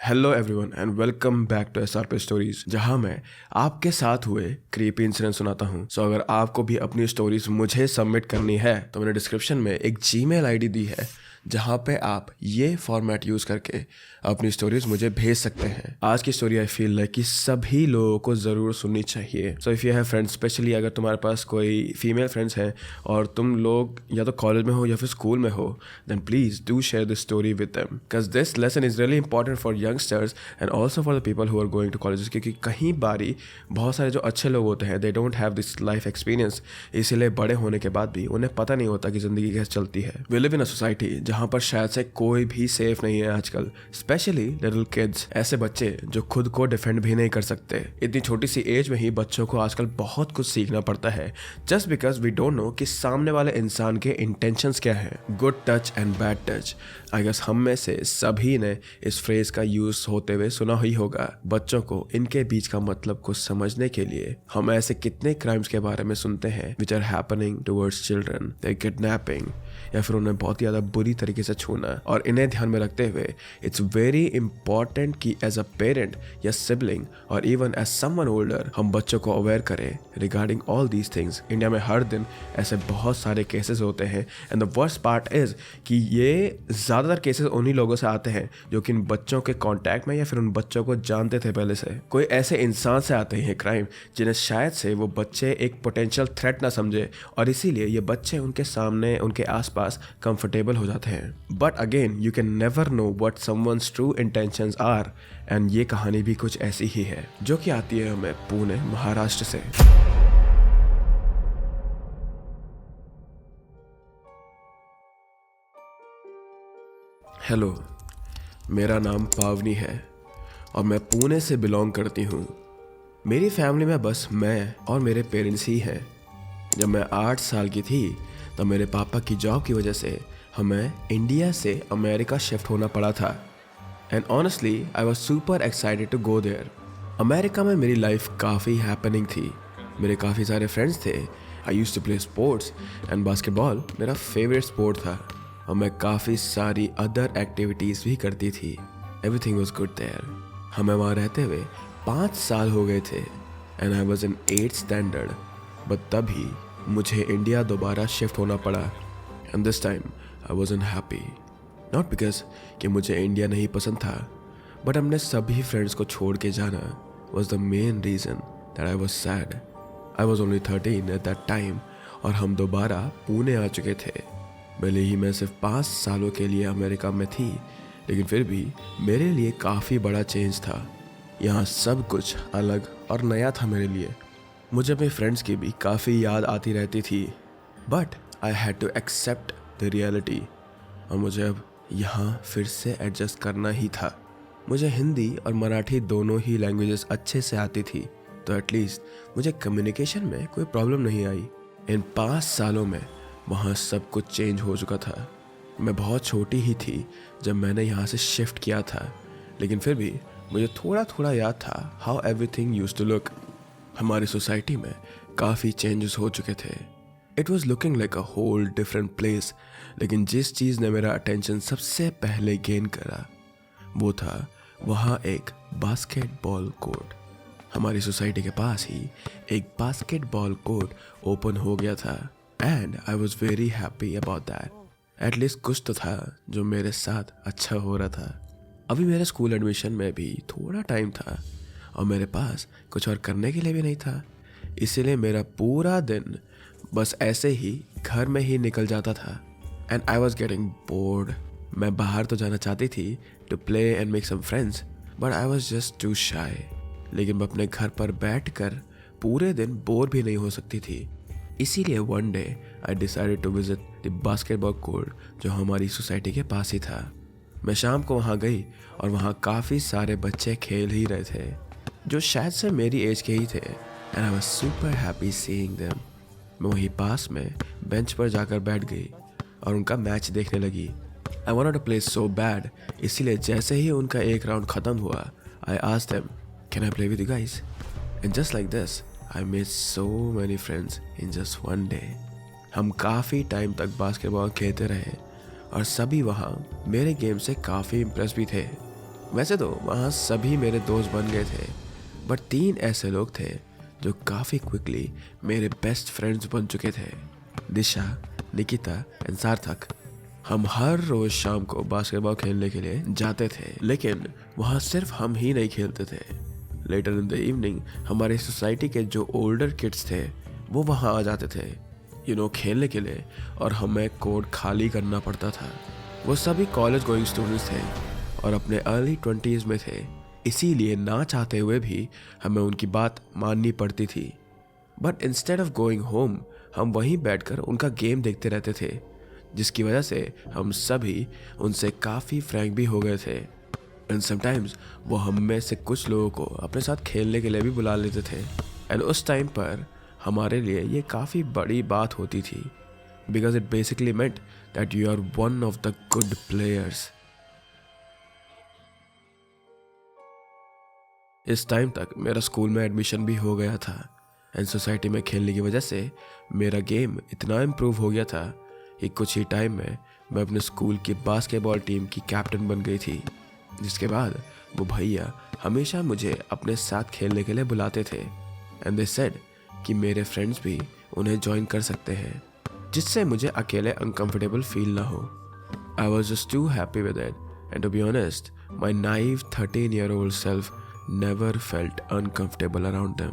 Hello everyone and welcome back to SRP stories, जहां मैं आपके साथ हुए क्रीपी इंसिडेंट सुनाता हूं। सो अगर आपको भी अपनी स्टोरीज मुझे सबमिट करनी है तो मैंने डिस्क्रिप्शन में एक जीमेल आईडी दी है जहां पे आप ये फॉर्मेट यूज करके अपनी स्टोरीज मुझे भेज सकते हैं। आज की स्टोरी आई फील लाइक कि सभी लोगों को ज़रूर सुननी चाहिए। So if you have friends, specially अगर तुम्हारे पास कोई फीमेल फ्रेंड्स हैं और तुम लोग या तो कॉलेज में हो या फिर स्कूल में हो, then please do share this story with them because this lesson is really important for youngsters and also for the people who are going to college. क्योंकि कहीं बारी बहुत सारे जो अच्छे लोग होते हैं, they don't have this life experience, इसीलिए बड़े होने के बाद भी उन्हें पता नहीं होता कि ज़िंदगी कैसे चलती है। We live in a society जहाँ पर शायद से कोई भी सेफ नहीं है आजकल, स्पेशली लिटिल किड्स, ऐसे बच्चे जो खुद को डिफेंड भी नहीं कर सकते। इतनी छोटी सी एज में ही बच्चों को आजकल बहुत कुछ सीखना पड़ता है just because we don't know कि सामने वाले इंसान के इंटेंशंस क्या है। Good touch and bad touch, I guess हम में से सभी ने इस फ्रेज का यूज होते हुए सुना ही होगा। बच्चों को इनके बीच का मतलब को समझने के लिए हम ऐसे कितने क्राइम्स के बारे में सुनते हैं which are happening towards children, kidnapping या फिर उन्हें बहुत ही ज़्यादा बुरी तरीके से छूना। और इन्हें ध्यान में रखते हुए इट्स वेरी इंपॉर्टेंट कि एज अ पेरेंट या सिबलिंग और इवन एज समवन ओल्डर हम बच्चों को अवेयर करें regarding all these things. India में हर दिन ऐसे बहुत सारे केसेस होते हैं and the worst part is कि ये ज़्यादातर केसेस उन्हीं लोगों से आते हैं जो कि इन बच्चों के कॉन्टैक्ट में या फिर उन बच्चों को जानते थे पहले से। कोई ऐसे इंसान से आते हैं क्राइम जिन्हें शायद से वो बच्चे एक पोटेंशियल थ्रेट ना समझे और इसीलिए ये बच्चे उनके सामने, उनके आसपास कंफर्टेबल हो जाते हैं। But again you can never know what someone's true intentions are and ये कहानी भी कुछ ऐसी ही है जो कि आती है हमें पुणे, महाराष्ट्र से। हेलो, मेरा नाम पावनी है और मैं पुणे से बिलोंग करती हूँ। मेरी फैमिली में बस मैं और मेरे पेरेंट्स ही हैं। जब मैं 8 साल की थी तब मेरे पापा की जॉब की वजह से हमें इंडिया से अमेरिका शिफ्ट होना पड़ा था and honestly I was super excited to go there. America में मेरी लाइफ काफ़ी हैपनिंग थी। मेरे काफ़ी सारे फ्रेंड्स थे। I used to play sports and basketball मेरा फेवरेट स्पोर्ट था और मैं काफ़ी सारी अदर एक्टिविटीज़ भी करती थी। Everything was good there. हमें वहाँ रहते हुए 5 साल हो गए थे and I was in 8th standard. But तभी मुझे इंडिया दोबारा शिफ्ट होना पड़ा and this time I wasn't happy. Not because कि मुझे इंडिया नहीं पसंद था, बट अपने सभी फ्रेंड्स को छोड़ के जाना was the main reason that I was sad. I was only 13 at that time और हम दोबारा पुणे आ चुके थे। भले ही मैं सिर्फ 5 सालों के लिए अमेरिका में थी, लेकिन फिर भी मेरे लिए काफ़ी बड़ा चेंज था। यहाँ सब कुछ अलग और नया था मेरे लिए। मुझे अपने फ्रेंड्स की भी काफ़ी याद आती रहती थी, but I had to accept the reality और मुझे अब यहाँ फिर से एडजस्ट करना ही था। मुझे हिंदी और मराठी दोनों ही लैंग्वेजेस अच्छे से आती थी, तो एटलीस्ट मुझे कम्युनिकेशन में कोई प्रॉब्लम नहीं आई। इन 5 सालों में वहाँ सब कुछ चेंज हो चुका था। मैं बहुत छोटी ही थी जब मैंने यहाँ से शिफ्ट किया था, लेकिन फिर भी मुझे थोड़ा थोड़ा याद था how everything used to look. हमारी सोसाइटी में काफ़ी चेंजेस हो चुके थे। It was looking like a whole different place, लेकिन जिस चीज़ ने मेरा अटेंशन सबसे पहले गेन करा वो था वहाँ एक बास्केटबॉल कोर्ट। हमारी सोसाइटी के पास ही एक बास्केटबॉल कोर्ट ओपन हो गया था and I was very happy about that. At least कुछ तो था जो मेरे साथ अच्छा हो रहा था। अभी मेरे स्कूल एडमिशन में भी थोड़ा टाइम था और मेरे पास कुछ और करने के लिए भी नहीं था, इसीलिए मेरा पूरा दिन बस ऐसे ही घर में ही निकल जाता था and I was getting bored. मैं बाहर तो जाना चाहती थी to play and make some friends, but I was just too shy. लेकिन मैं अपने घर पर बैठ कर पूरे दिन बोर भी नहीं हो सकती थी, इसीलिए one day I decided to visit the basketball court जो हमारी सोसाइटी के पास ही था। मैं शाम को वहाँ गई और वहाँ काफ़ी सारे बच्चे खेल ही रहे थे जो शायद से मेरी एज के ही थे and I was super happy seeing them. मैं वहीं पास में बेंच पर जाकर बैठ गई और उनका मैच देखने लगी। I wanted to play so bad, इसीलिए जैसे ही उनका एक राउंड ख़त्म हुआ I asked them can I play with you guys, and just like this I made so many friends in just one day. हम काफ़ी टाइम तक बास्केटबॉल खेलते रहे और सभी वहाँ मेरे गेम से काफ़ी इम्प्रेस भी थे। वैसे तो वहाँ सभी मेरे दोस्त बन गए थे, बट 3 ऐसे लोग थे जो काफ़ी क्विकली मेरे बेस्ट फ्रेंड्स बन चुके थे। दिशा, निकिता एंड सार्थक। हम हर रोज शाम को बास्केटबॉल खेलने के लिए जाते थे, लेकिन वहाँ सिर्फ हम ही नहीं खेलते थे। लेटर इन द इवनिंग हमारे सोसाइटी के जो ओल्डर किड्स थे वो वहाँ आ जाते थे खेलने के लिए, और हमें कोर्ट खाली करना पड़ता था। वो सभी कॉलेज गोइंग स्टूडेंट्स थे और अपने अर्ली 20s में थे, इसीलिए ना चाहते हुए भी हमें उनकी बात माननी पड़ती थी। But instead of going home हम वहीं बैठकर उनका गेम देखते रहते थे, जिसकी वजह से हम सभी उनसे काफ़ी फ्रैंक भी हो गए थे। एंड समटाइम्स वो हम में से कुछ लोगों को अपने साथ खेलने के लिए भी बुला लेते थे। एंड उस टाइम पर हमारे लिए ये काफ़ी बड़ी बात होती थी, because it basically meant that you are one of the good players. इस टाइम तक मेरा स्कूल में एडमिशन भी हो गया था, एंड सोसाइटी में खेलने की वजह से मेरा गेम इतना इम्प्रूव हो गया था कि कुछ ही टाइम में मैं अपने स्कूल की बास्केटबॉल टीम की कैप्टन बन गई थी। जिसके बाद वो भैया हमेशा मुझे अपने साथ खेलने के लिए बुलाते थे, एंड दे सेड कि मेरे फ्रेंड्स भी उन्हें ज्वाइन कर सकते हैं, जिससे मुझे अकेले अनकंफर्टेबल फील ना हो। I was just too happy with it, and to be honest my naive 13-year-old self never felt uncomfortable around them,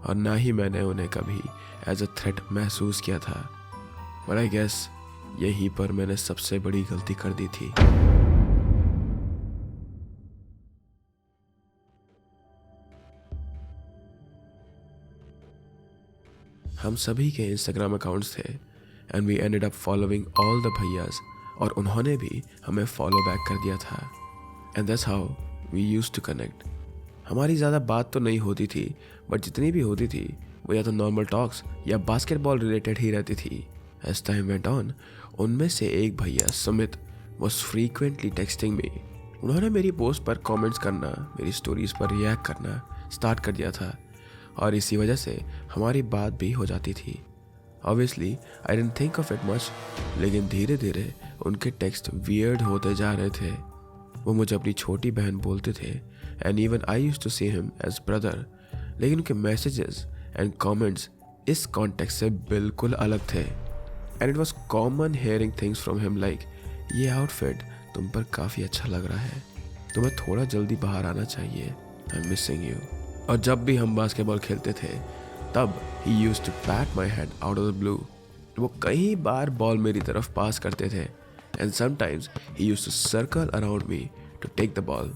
और ना ही मैंने उन्हें कभी एज अ थ्रेट महसूस किया था। बट आई गेस यहीं पर मैंने सबसे बड़ी गलती कर दी थी। हम सभी के इंस्टाग्राम अकाउंट्स थे, and we ended up following all the भैयास, और उन्होंने भी हमें फॉलो बैक कर दिया था। And that's how we used to connect. हमारी ज़्यादा बात तो नहीं होती थी, बट जितनी भी होती थी वो या तो नॉर्मल टॉक्स या बास्केटबॉल रिलेटेड ही रहती थी। एज टाइम वेंट ऑन, उनमें से एक भैया Sumit was frequently texting me. उन्होंने मेरी पोस्ट पर कमेंट्स करना, मेरी स्टोरीज पर रिएक्ट करना स्टार्ट कर दिया था, और इसी वजह से हमारी बात भी हो जाती थी। Obviously I didn't think of it much, लेकिन धीरे धीरे उनके टेक्स्ट वियर्ड होते जा रहे थे। वो मुझे अपनी छोटी बहन बोलते थे, and even I used to see him as brother, लेकिन उनके मैसेजेस एंड कमेंट्स इस कॉन्टेक्स्ट से बिल्कुल अलग थे। And it was common hearing things from him like, ये आउटफिट तुम पर काफ़ी अच्छा लग रहा है, तुम्हें थोड़ा जल्दी बाहर आना चाहिए, आई एम मिसिंग यू। और जब भी हम बास्केटबॉल खेलते थे तब he used to pat my head out of the blue. वो कई बार बॉल मेरी तरफ पास करते थे, and sometimes he used to circle around me to take the ball.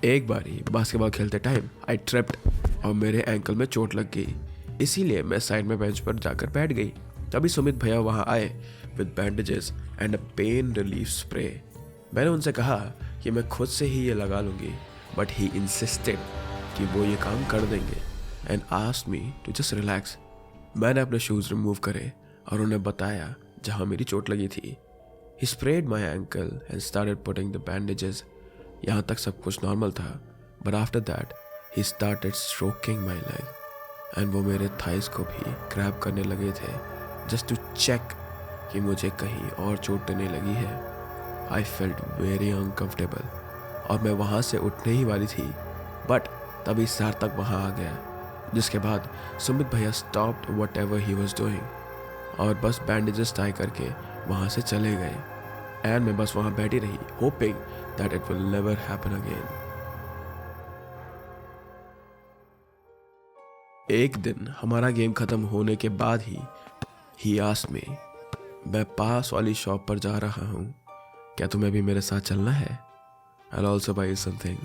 एक बार ही बास्केटबॉल खेलते टाइम आई ट्रिप्ड और मेरे एंकल में चोट लग गई, इसीलिए मैं साइड में बेंच पर जाकर बैठ गई। तभी सुमित भैया वहाँ आए with bandages and a pain relief spray. मैंने उनसे कहा कि मैं खुद से ही ये लगा लूँगी, बट ही इंसिस्टेड कि वो ये काम कर देंगे and asked me to just relax. मैंने अपने शूज़ रिमूव करे और उन्हें बताया जहाँ मेरी चोट लगी थी। He sprained my ankle and started putting the bandages. यहाँ तक सब कुछ नॉर्मल था, but after that he started stroking my leg, and वो मेरे थाइस को भी ग्रैब करने लगे थे जस्ट टू चेक कि मुझे कहीं और चोट तो नहीं लगी है। आई फेल्ट वेरी अनकम्फर्टेबल और मैं वहाँ से उठने ही वाली थी, बट तभी सार्थक वहाँ आ गया, जिसके बाद सुमित भैया stopped what ever he was doing और बस बैंडेजेस टाई करके वहाँ से चले गए। एंड मैं बस वहाँ बैठी रही, hoping that it will never happen again. एक दिन हमारा गेम खत्म होने के बाद ही आस्क्ड मी, मैं पास वाली शॉप पर जा रहा हूँ, क्या तुम्हें भी मेरे साथ चलना है? I'll also buy you something।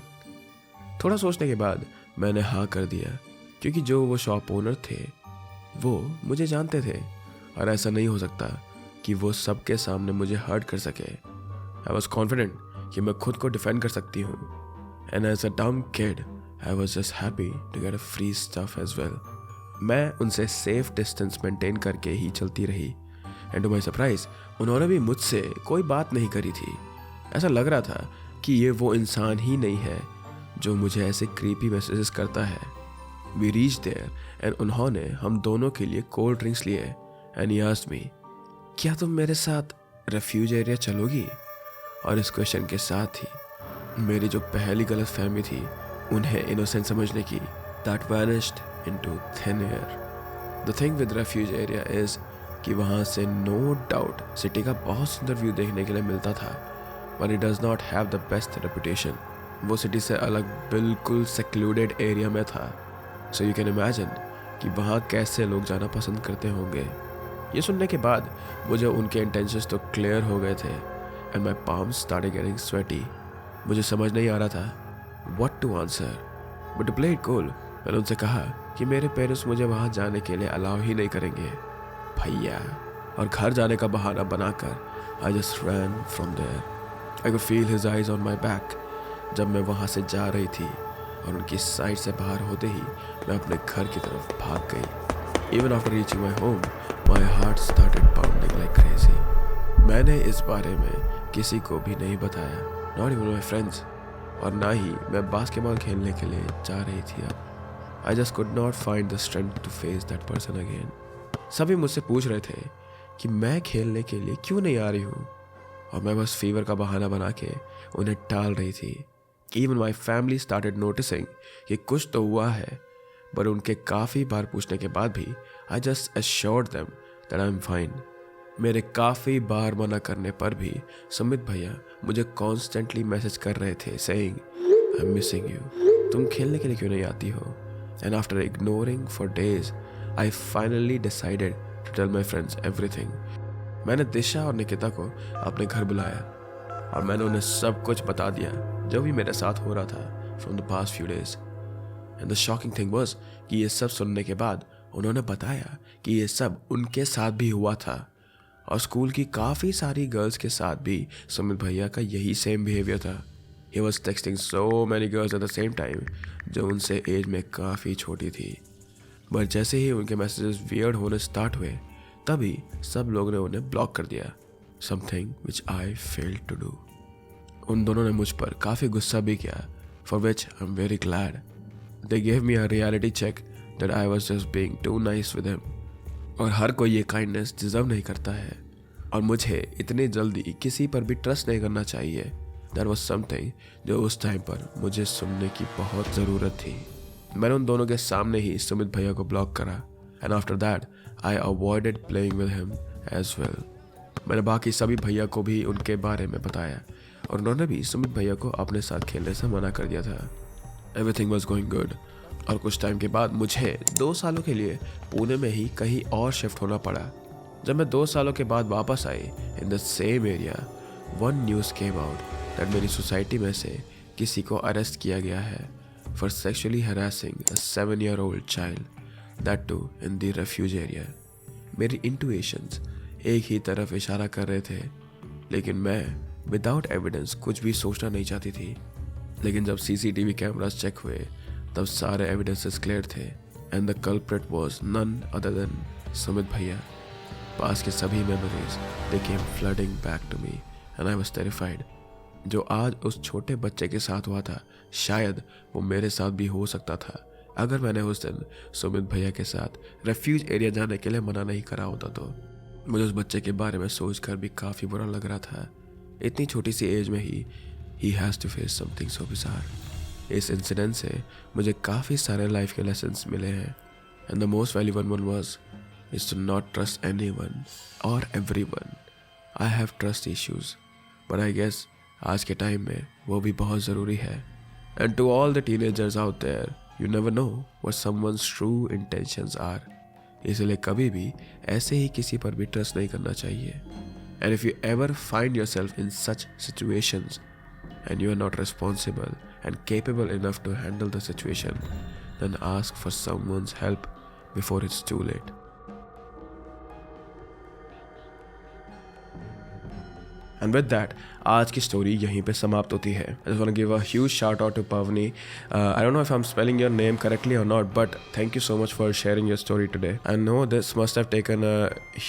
थोड़ा सोचने के बाद मैंने हाँ कर दिया, क्योंकि जो वो शॉप ओनर थे वो मुझे जानते थे और ऐसा नहीं हो सकता कि वो सबके सामने मुझे हर्ट कर सके। आई वॉज कॉन्फिडेंट कि मैं खुद को डिफेंड कर सकती हूँ, and as a dumb kid I was just happy to get a free stuff as well. मैं उनसे सेफ डिस्टेंस मेंटेन करके ही चलती रही, एंड टू माई सरप्राइज उन्होंने भी मुझसे कोई बात नहीं करी थी। ऐसा लग रहा था कि ये वो इंसान ही नहीं है जो मुझे ऐसे क्रीपी मैसेजेस करता है। वी रीच देयर एंड उन्होंने हम दोनों के लिए कोल्ड ड्रिंक्स लिए, एंड ही आस्क्ड मी, क्या तुम मेरे साथ रेफ्यूज एरिया चलोगी? और इस क्वेश्चन के साथ ही मेरी जो पहली गलत फहमी थी उन्हें इनोसेंट समझने की, that vanished into thin air. The thing with refuge area is कि वहाँ से नो डाउट सिटी का बहुत सुंदर व्यू देखने के लिए मिलता था, but it does not have the best reputation. वो सिटी से अलग बिल्कुल सेक्लूडेड एरिया में था, सो यू कैन इमेजिन कि वहाँ कैसे लोग जाना पसंद करते होंगे। ये सुनने के बाद मुझे उनके इंटेंशंस तो क्लियर हो गए थे and my palms started getting sweaty। मुझे समझ नहीं आ रहा था what to answer, but to play it cool मैंने उनसे कहा कि मेरे पेरेंट्स मुझे वहाँ जाने के लिए अलाउ ही नहीं करेंगे भैया, और घर जाने का बहाना बनाकर I just ran from there। I could feel his eyes on my back जब मैं वहाँ से जा रही थी, और उनकी साइड से बाहर होते ही मैं अपने घर की तरफ भाग गई। Even after reaching my home, my heart started pounding like crazy। मैंने इस बारे में किसी को भी नहीं बताया, not even my friends, और ना ही मैं बास्केटबॉल खेलने के लिए जा रही थी अब। I just could not find the strength to face that person again। सभी मुझसे पूछ रहे थे कि मैं खेलने के लिए क्यों नहीं आ रही हूँ, और मैं बस फीवर का बहाना बना के उन्हें टाल रही थी। Even my family started noticing कि कुछ तो हुआ है, पर उनके काफ़ी बार पूछने के बाद भी I just assured them that I'm fine। मेरे काफ़ी बार मना करने पर भी सुमित भैया मुझे कॉन्स्टेंटली मैसेज कर रहे थे saying I'm missing you, तुम खेलने के लिए क्यों नहीं आती हो। And after ignoring for days, I finally decided to tell my friends everything। मैंने दिशा और निकिता को अपने घर बुलाया और मैंने उन्हें सब कुछ बता दिया जो भी मेरे साथ हो रहा था from the past few days। And the shocking thing was कि ये सब सुनने के बाद उन्होंने बताया कि ये सब उनके साथ भी हुआ था, और स्कूल की काफ़ी सारी गर्ल्स के साथ भी सुमित भैया का यही सेम बिहेवियर था। He was texting so many girls at the same time जो उनसे एज में काफ़ी छोटी थी, बट जैसे ही उनके मैसेजेस वियर्ड होने स्टार्ट हुए तभी सब लोगों ने उन्हें ब्लॉक कर दिया, something which I failed to do. उन दोनों ने मुझ पर काफ़ी गुस्सा भी किया, for which I am very glad. They gave me a reality check that I was just being too nice with him। और हर कोई ये काइंडनेस डिजर्व नहीं करता है, और मुझे इतनी जल्दी किसी पर भी ट्रस्ट नहीं करना चाहिए। That was something जो उस टाइम पर मुझे सुनने की बहुत ज़रूरत थी। मैंने उन दोनों के सामने ही सुमित भैया को ब्लॉक करा, and after that I avoided playing with him as well. मैंने बाकी सभी भैया को भी उनके बारे में बताया, और उन्होंने भी सुमित भैया को अपने साथ खेलने से मना कर दिया था। एवरीथिंग वॉज गोइंग गुड, और कुछ टाइम के बाद मुझे 2 सालों के लिए पुणे में ही कहीं और शिफ्ट होना पड़ा। जब मैं 2 सालों के बाद वापस आई in the same area, one news came out that मेरी सोसाइटी में से किसी को अरेस्ट किया गया है for sexually harassing a 7-year-old child, that too in the refuge area. मेरी इंटुएशंस एक ही तरफ इशारा कर रहे थे, लेकिन मैं विदाउट एविडेंस कुछ भी सोचना नहीं चाहती थी। लेकिन जब सीसीटीवी कैमरास चेक हुए तब सारे एविडेंसेस क्लियर थे, and the culprit was none other than Sumit भैया। पास के सभी memories they came flooding back to me, and I was terrified. जो आज उस छोटे बच्चे के साथ हुआ था, शायद वो मेरे साथ भी हो सकता था अगर मैंने उस दिन सुमित भैया के साथ रेफ्यूज एरिया जाने के लिए मना नहीं करा होता तो। मुझे उस बच्चे के बारे में सोचकर भी काफ़ी बुरा लग रहा था। इतनी छोटी सी एज में ही he has to face something so bizarre। इस इंसिडेंट से मुझे काफ़ी सारे लाइफ के लेसन्स मिले हैं, and the most valuable one was is to not trust anyone or everyone। I have trust issues, but I guess आज के टाइम में वो भी बहुत ज़रूरी है। And to all the teenagers out there, you never know what someone's true intentions are। इसलिए कभी भी ऐसे ही किसी पर भी ट्रस्ट नहीं करना चाहिए। And if you ever find yourself in such situations and you are not responsible and capable enough to handle the situation, then ask for someone's help before it's too late। And with that, आज की story यहीं पे समाप्त होती है। I just want to give a huge shout out to Pavni। I don't know if I'm spelling your name correctly or not, but thank you so much for sharing your story today। I know this must have taken a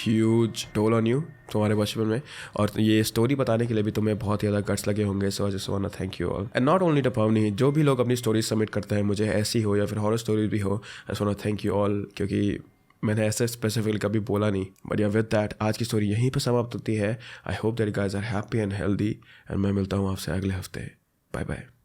huge toll on you तुम्हारे बचपन में, और ये story बताने के लिए भी तुम्हें बहुत ज़्यादा गट्स लगे होंगे। So I just want to thank you all, and not only to Pavani, जो भी लोग अपनी स्टोरी सबमिट करते हैं, मुझे ऐसी हो या फिर हॉरर स्टोरीज भी हो, I just want to thank you all, क्योंकि मैंने ऐसे स्पेसिफिकली कभी बोला नहीं। बट या विद दैट आज की स्टोरी यहीं पर समाप्त होती है। I hope that guys are happy and healthy, एंड मैं मिलता हूँ आपसे अगले हफ्ते। Bye bye.